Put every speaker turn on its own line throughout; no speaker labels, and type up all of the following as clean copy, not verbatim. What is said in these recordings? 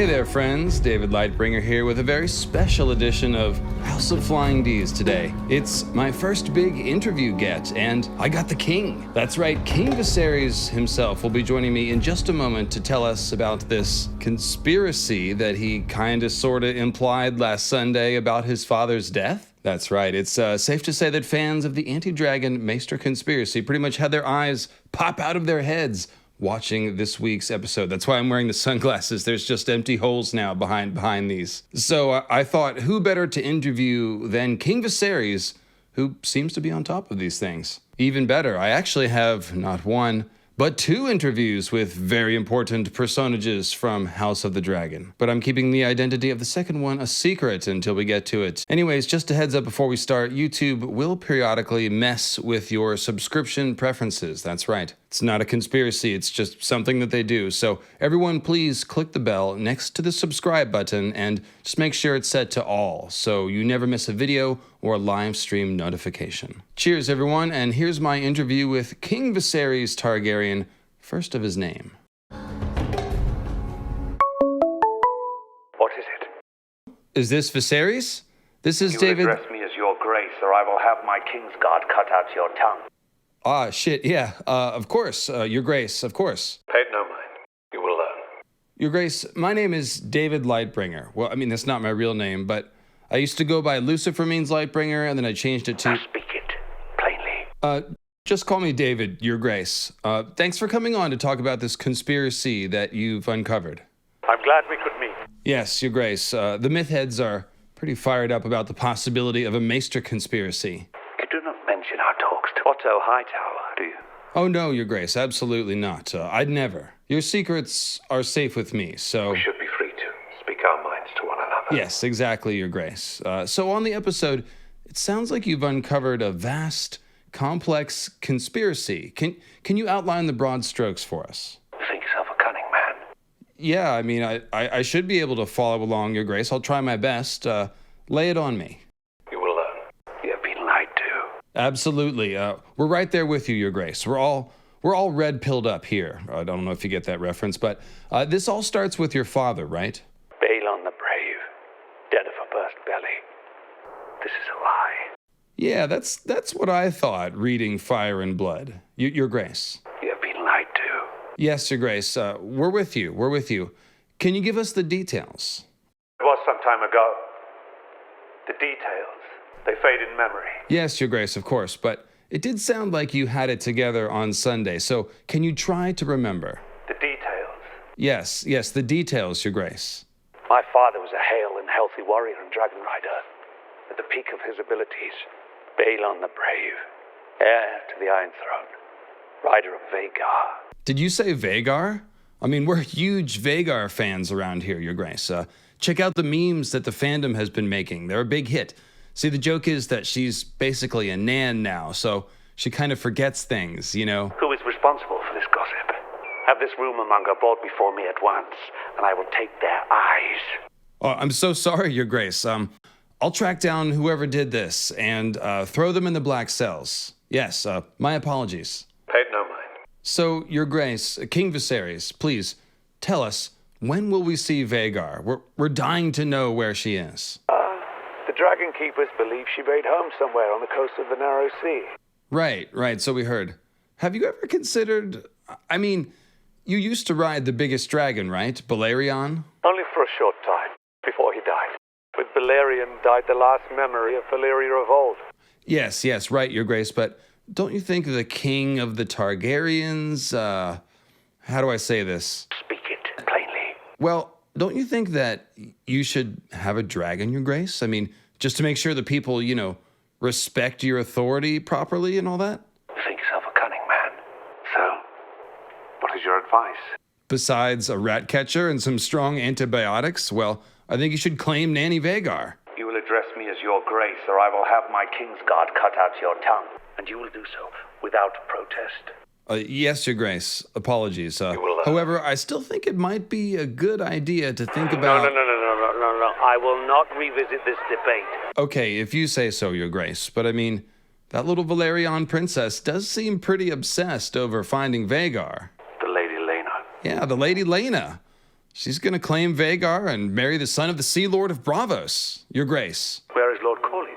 Hey there, friends. David Lightbringer here with a very special edition of House of Flying D's today. It's my first big interview get, and I got the king. That's right, King Viserys himself will be joining me in just a moment to tell us about this conspiracy that he kinda sorta implied last Sunday about his father's death. That's right, it's safe to say that fans of the anti-dragon Maester conspiracy pretty much had their eyes pop out of their heads watching this week's episode. That's why I'm wearing the sunglasses. There's just empty holes now behind these. So I thought, who better to interview than King Viserys, who seems to be on top of these things. Even better, I actually have not one, but two interviews with very important personages from House of the Dragon. But I'm keeping the identity of the second one a secret until we get to it. Anyways, just a heads up before we start, YouTube will periodically mess with your subscription preferences. That's right. It's not a conspiracy, it's just something that they do. So everyone please click the bell next to the subscribe button and just make sure it's set to all so you never miss a video or a live stream notification. Cheers everyone, and here's my interview with King Viserys Targaryen, first of his name.
What is it?
Is this Viserys? This is David.
You address me as your grace, or I will have my king's guard cut out your tongue.
Ah, shit, yeah, of course, your grace, of course.
Pay it no mind. You will learn.
Your grace, my name is David Lightbringer. Well, I mean, that's not my real name, but I used to go by Lucifer means Lightbringer, and then I changed it to...
Now speak it, plainly.
Just call me David, your grace. Thanks for coming on to talk about this conspiracy that you've uncovered.
I'm glad we could meet.
Yes, your grace. The myth heads are pretty fired up about the possibility of a Maester conspiracy.
You do not mention our talks to Otto Hightower, do you?
Oh no, your grace, absolutely not. I'd never. Your secrets are safe with me, so...
We should be free to speak our minds to one another.
Yes, exactly, your grace. So on the episode, it sounds like you've uncovered a vast, complex conspiracy. Can you outline the broad strokes for us?
You think yourself a cunning man?
Yeah, I mean, I should be able to follow along, your grace. I'll try my best. Lay it on me.
You will learn. You have been lied to.
Absolutely. We're right there with you, your grace. We're all red-pilled up here. I don't know if you get that reference, but this all starts with your father, right?
Baelon the Brave, dead of a burst belly. This is a lie.
Yeah, that's what I thought, reading Fire and Blood. Your grace.
You have been lied to.
Yes, your grace. We're with you. We're with you. Can you give us the details?
It was some time ago. The details, they fade in memory.
Yes, your grace, of course, but it did sound like you had it together on Sunday, so can you try to remember?
The details.
Yes, the details, your grace.
My father was a hale and healthy warrior and dragon rider. At the peak of his abilities, Baelon the Brave, heir to the Iron Throne, rider of Vhagar.
Did you say Vhagar? I mean, we're huge Vhagar fans around here, your grace. Check out the memes that the fandom has been making. They're a big hit. See, the joke is that she's basically a Nan now, so she kind of forgets things, you know?
Who is responsible for this gossip? Have this rumor monger brought before me at once, and I will take their eyes.
Oh, I'm so sorry, your grace. I'll track down whoever did this and throw them in the black cells. Yes, my apologies.
Pay it no mind.
So, your grace, King Viserys, please tell us, when will we see Vhagar? We're dying to know where she is.
The Dragon Keepers believe she made home somewhere on the coast of the Narrow Sea.
Right, so we heard. Have you ever considered, I mean, you used to ride the biggest dragon, right? Balerion?
Only for a short time, before he died. With Balerion died the last memory of Valyria of old.
Yes, right, your grace, but don't you think the king of the Targaryens, how do I say this?
Speak it plainly.
Well, don't you think that you should have a dragon, your grace? I mean, just to make sure the people, respect your authority properly and all that?
You think yourself a cunning man. So, what is your advice?
Besides a rat catcher and some strong antibiotics, well, I think you should claim Nanny Vhagar.
You will address me as your grace, or I will have my king's guard cut out your tongue. And you will do so without protest.
Yes, your grace. Apologies.
You will,
however, I still think it might be a good idea to think about...
No. I will not revisit this debate.
Okay, if you say so, your grace. But I mean, that little Valerian princess does seem pretty obsessed over finding Vhagar.
The Lady Lena.
Yeah, the Lady Lena. She's going to claim Vhagar and marry the son of the Sea Lord of Bravos, Your Grace.
Where is Lord Corlys?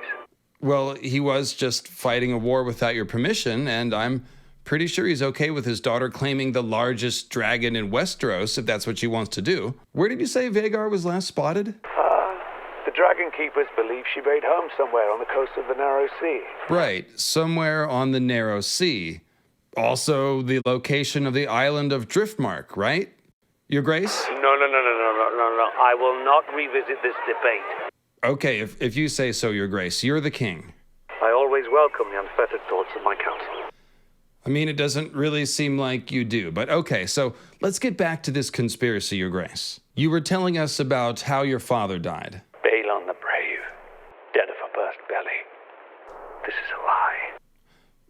Well, he was just fighting a war without your permission, and I'm pretty sure he's okay with his daughter claiming the largest dragon in Westeros, if that's what she wants to do. Where did you say Vhagar was last spotted?
The Dragon Keepers believe she made home somewhere on the coast of the Narrow Sea.
Right, somewhere on the Narrow Sea. Also, the location of the island of Driftmark, right? Your Grace?
No. I will not revisit this debate.
Okay, if you say so, Your Grace. You're the king.
I always welcome the unfettered thoughts of my counsel.
I mean, it doesn't really seem like you do, but okay, so let's get back to this conspiracy, Your Grace. You were telling us about how your father died.
Baelon the Brave, dead of a burst belly. This is a lie.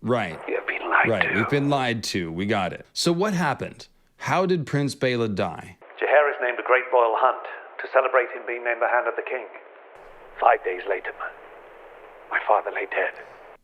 Right.
You have been lied to.
Right, we've been lied to. We got it. So what happened? How did Prince Baelon die?
Jaehaerys named a great royal hunt to celebrate him being named the Hand of the King. 5 days later, my father lay dead.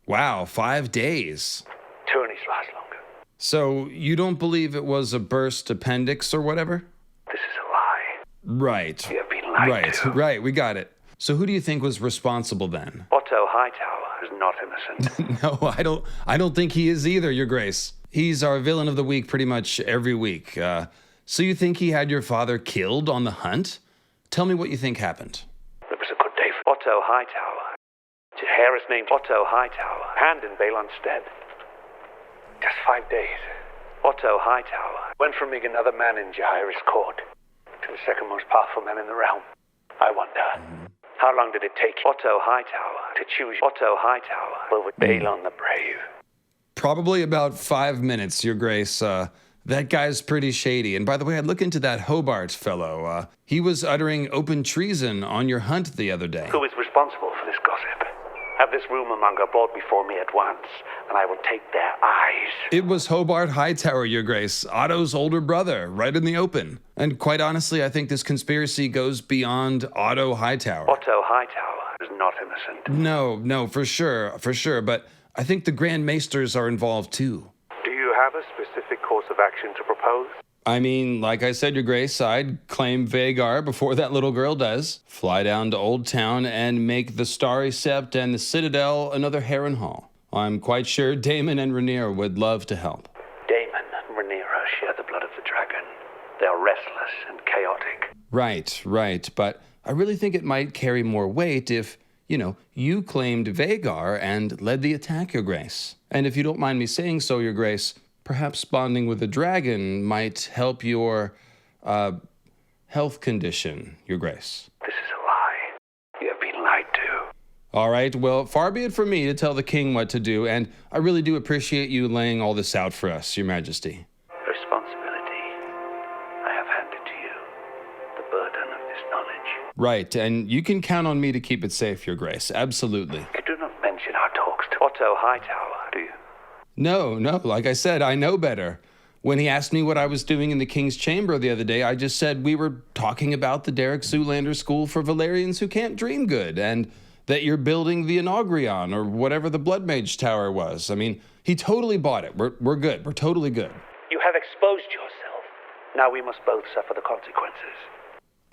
Wow, 5 days.
Tyrannies last longer.
So you don't believe it was a burst appendix or whatever?
This is a lie.
Right.
You have been lied to.
Right, we got it. So who do you think was responsible then?
Otto Hightower is not innocent.
No, I don't think he is either, Your Grace. He's our villain of the week pretty much every week. So you think he had your father killed on the hunt? Tell me what you think happened.
It was a good day for Otto Hightower. Jaehaerys named Otto Hightower, hand in Baelon's stead. Just 5 days. Otto Hightower went from being another man in Jaehaerys' court to the second most powerful man in the realm. I wonder, how long did it take Otto Hightower to choose Otto Hightower over Baelon the Brave?
Probably about 5 minutes, Your Grace. That guy's pretty shady. And by the way, I'd look into that Hobart fellow. He was uttering open treason on your hunt the other day.
Who is responsible for this gossip? Have this rumor monger brought before me at once, and I will take their eyes.
It was Hobart Hightower, Your Grace, Otto's older brother, right in the open. And quite honestly, I think this conspiracy goes beyond Otto Hightower.
Otto Hightower is not innocent.
No, for sure. But I think the Grand Maesters are involved too.
Do you have a specific course of action to propose?
I mean, like I said, Your Grace, I'd claim Vhagar before that little girl does. Fly down to Oldtown and make the Starry Sept and the Citadel another Harrenhal. I'm quite sure Daemon and Rhaenyra would love to help.
Daemon and Rhaenyra share the blood of the dragon. They are restless and chaotic.
Right. But I really think it might carry more weight if, you claimed Vhagar and led the attack, Your Grace. And if you don't mind me saying so, Your Grace, perhaps bonding with a dragon might help your, health condition, Your Grace.
This is a lie. You have been lied to.
All right, well, far be it from me to tell the king what to do, and I really do appreciate you laying all this out for us, Your Majesty.
Responsibility. I have handed to you the burden of this knowledge.
Right, and you can count on me to keep it safe, Your Grace, absolutely.
You do not mention our talks to Otto Hightower, do you?
No, like I said, I know better. When he asked me what I was doing in the King's Chamber the other day, I just said we were talking about the Derek Zoolander School for Valerians Who Can't Dream Good, and that you're building the Inaugurion, or whatever the Blood Mage Tower was. I mean, he totally bought it. We're good. We're totally good.
You have exposed yourself. Now we must both suffer the consequences.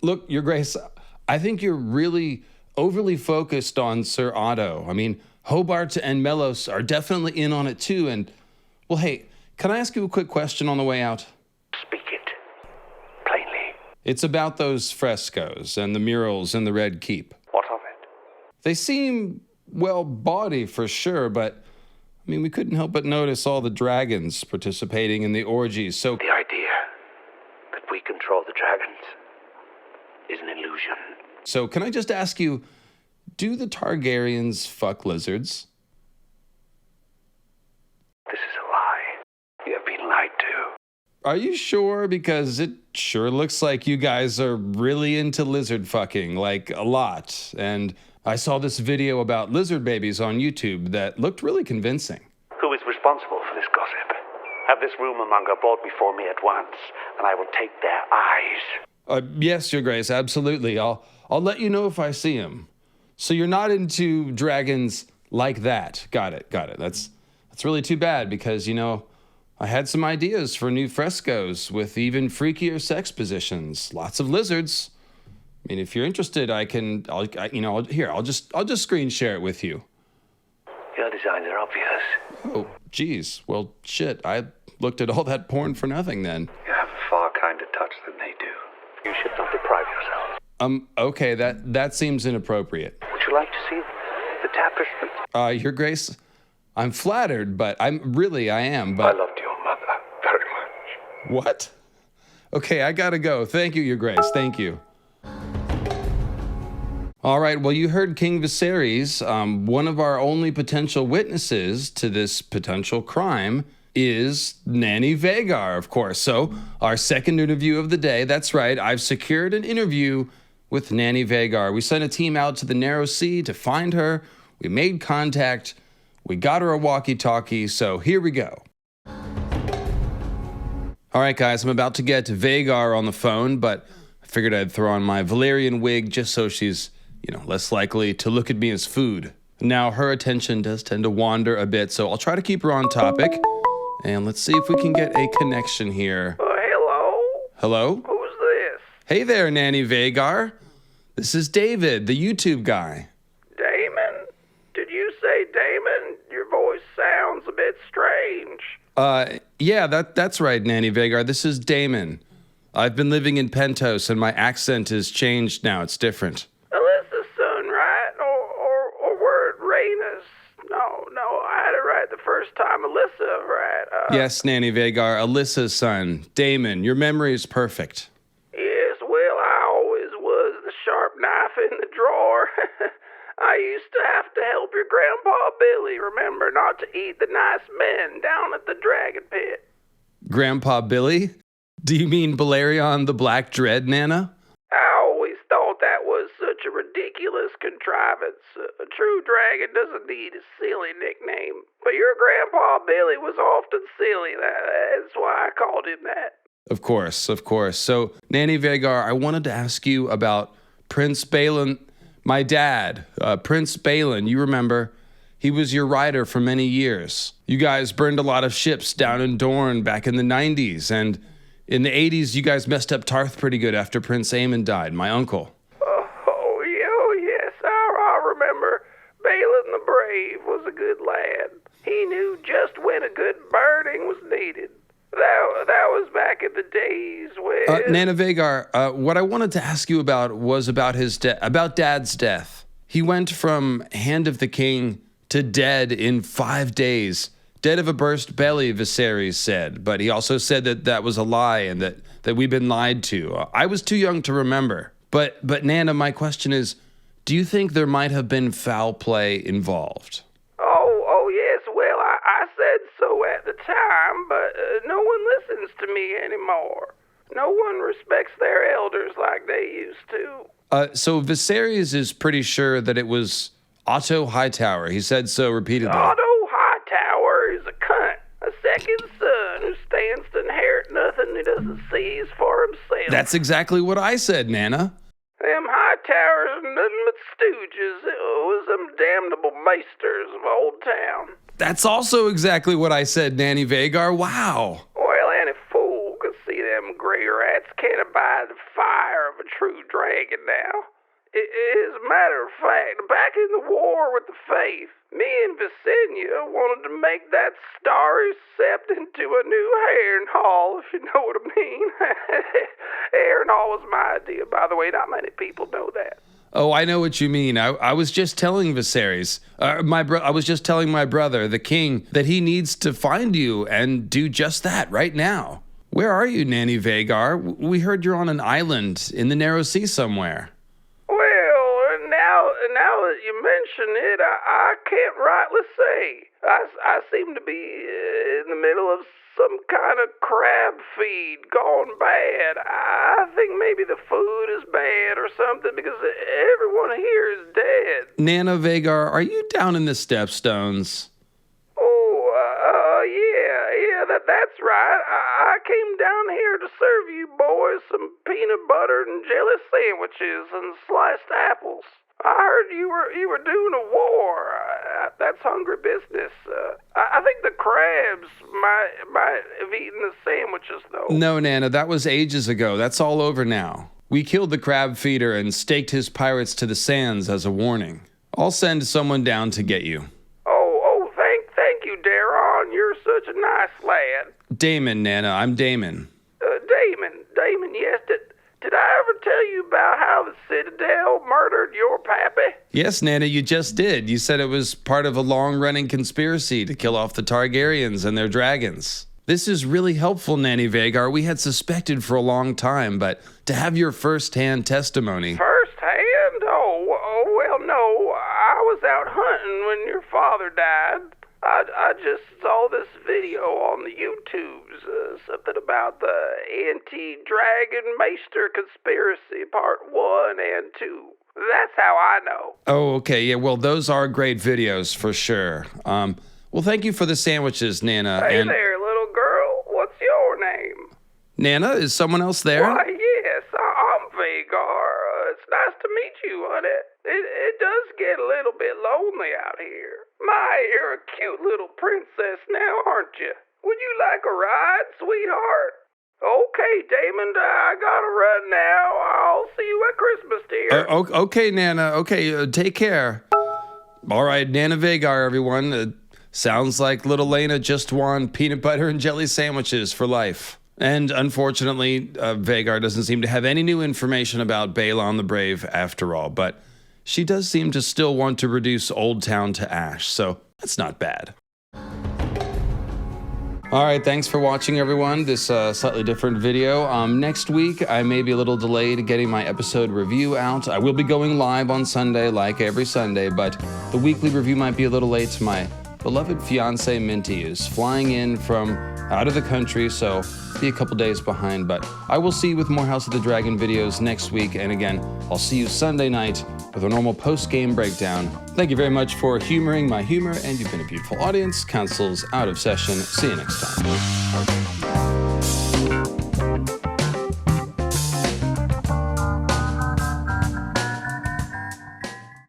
Look, Your Grace, I think you're really overly focused on Sir Otto. I mean, Hobart and Melos are definitely in on it too, and, well, hey, can I ask you a quick question on the way out?
Speak it. Plainly.
It's about those frescoes and the murals in the Red Keep.
What of it?
They seem, well, bawdy for sure, but, I mean, we couldn't help but notice all the dragons participating in the orgies, so...
The idea that we control the dragons is an illusion.
So can I just ask you, do the Targaryens fuck lizards?
This is a lie. You have been lied to.
Are you sure? Because it sure looks like you guys are really into lizard fucking, like a lot. And I saw this video about lizard babies on YouTube that looked really convincing.
Who is responsible for this gossip? Have this rumor monger brought before me at once, and I will take their eyes.
Yes, Your Grace, absolutely. I'll let you know if I see him. So you're not into dragons like that. Got it. That's really too bad because, I had some ideas for new frescoes with even freakier sex positions. Lots of lizards. I mean, if you're interested, I'll just screen share it with you.
Your designs are obvious.
Oh, geez. Well, shit. I looked at all that porn for nothing then.
You have a far kinder touch than they do. You should not deprive yourself.
Okay, that seems inappropriate.
Would you like to see the tapestry?
Your Grace, I'm flattered, but I am, but...
I loved your mother very much.
What? Okay, I gotta go. Thank you, Your Grace. Thank you. All right, well, you heard King Viserys. One of our only potential witnesses to this potential crime is Nanny Vhagar, of course. So, our second interview of the day, that's right, I've secured an interview with Nanny Vhagar. We sent a team out to the Narrow Sea to find her. We made contact. We got her a walkie-talkie, so here we go. All right, guys, I'm about to get Vhagar on the phone, but I figured I'd throw on my Valyrian wig just so she's less likely to look at me as food. Now, her attention does tend to wander a bit, so I'll try to keep her on topic. And let's see if we can get a connection here.
Hello?
Hello?
Who's this?
Hey there, Nanny Vhagar. This is David, the YouTube guy.
Damon? Did you say Damon? Your voice sounds a bit strange.
Yeah, that's right, Nanny Vhagar. This is Damon. I've been living in Pentos, and my accent has changed now. It's different.
Alyssa's son, right? Or word Raina's? No, I had it right the first time. Alyssa, right?
Yes, Nanny Vhagar, Alyssa's son, Damon. Your memory is perfect.
Yes, well, I always was the sharp knife in the drawer. I used to have to help your grandpa Billy remember not to eat the nice men down at the dragon pit.
Grandpa Billy? Do you mean Balerion the Black Dread, Nana?
I always thought that was such a ridiculous contrivance. A true dragon doesn't need a silly nickname. But your grandpa Billy was often silly. That's why I called him that.
Of course. So, Nanny Vhagar, I wanted to ask you about Prince Baelon, my dad, Prince Baelon. You remember, he was your rider for many years. You guys burned a lot of ships down in Dorne back in the 90s, and in the 80s, you guys messed up Tarth pretty good after Prince Aemon died, my uncle.
Oh, yes, I remember. Baelon the Brave was a good lad. He knew just when a good burning was needed. That was back in the days when...
Nana Vhagar, what I wanted to ask you about was about about Dad's death. He went from Hand of the King to dead in 5 days. Dead of a burst belly, Viserys said, but he also said that was a lie and that we've been lied to. I was too young to remember. But Nana, my question is, do you think there might have been foul play involved?
Oh, yes, well, I said so at the time, but no one listens to me anymore. No one respects their elders like they used to.
So Viserys is pretty sure that it was Otto Hightower. He said so repeatedly.
Otto Hightower is a cunt, a second son who stands to inherit nothing he doesn't seize for himself.
That's exactly what I said, Nana.
Them Hightowers are nothing but stooges. It was them damnable maesters of Oldtown.
That's also exactly what I said, Nanny Vhagar. Wow.
Well, any fool could see them gray rats can't abide the fire of a true dragon now. As a matter of fact, back in the war with the Faith, me and Visenya wanted to make that starry sept into a new Harrenhal, if you know what I mean. Harrenhal was my idea, by the way. Not many people know that.
Oh, I know what you mean. I was just telling Viserys, I was just telling my brother, the king, that he needs to find you and do just that right now. Where are you, Nanny Vhagar? We heard you're on an island in the Narrow Sea somewhere.
Now that you mention it, I can't rightly say. I seem to be in the middle of some kind of crab feed gone bad. I think maybe the food is bad or something because everyone here is dead.
Nana Vhagar, are you down in the Stepstones?
That's right. I came down here to serve you boys some peanut butter and jelly sandwiches and sliced apples. I heard you were doing a war. That's hungry business. I think the crabs might have eaten the sandwiches, though.
No, Nana, that was ages ago. That's all over now. We killed the crab feeder and staked his pirates to the sands as a warning. I'll send someone down to get you.
Thank you, Daron. You're such a nice lad.
Damon, Nana. I'm Damon.
Damon, yes. Did I ever tell you about how the Citadel murdered your pappy?
Yes, Nana, you just did. You said it was part of a long-running conspiracy to kill off the Targaryens and their dragons. This is really helpful, Nanny Vhagar. We had suspected for a long time, but to have your first-hand testimony...
First-hand? Oh, well, no. I was out hunting when your father died. I just saw this video on the YouTubes, something about the anti-dragon Maester conspiracy, part 1 and 2. That's how I know.
Oh, okay. Yeah, well, those are great videos for sure. Well, thank you for the sandwiches, Nana.
Hey there, little girl. What's your name?
Nana, is someone else there?
Why, yes, I'm Vhagar. It's nice to meet you, honey. It does get a little bit lonely out here. My, you're a cute little princess now, aren't you? Would you like a ride, sweetheart? Okay, Damon, I gotta run now. I'll see you at Christmas, dear.
Okay, Nana. Okay, take care. All right, Nana Vhagar, everyone. Sounds like little Lena just won peanut butter and jelly sandwiches for life. And unfortunately, Vhagar doesn't seem to have any new information about Baelon the Brave after all, but she does seem to still want to reduce Old Town to ash, so that's not bad. All right, thanks for watching, everyone. This slightly different video. Next week, I may be a little delayed getting my episode review out. I will be going live on Sunday, like every Sunday, but the weekly review might be a little late. My beloved fiance Minty is flying in from out of the country, so be a couple days behind, but I will see you with more House of the Dragon videos next week, and again, I'll see you Sunday night with a normal post-game breakdown. Thank you very much for humoring my humor, and you've been a beautiful audience. Council's out of session. See you next time.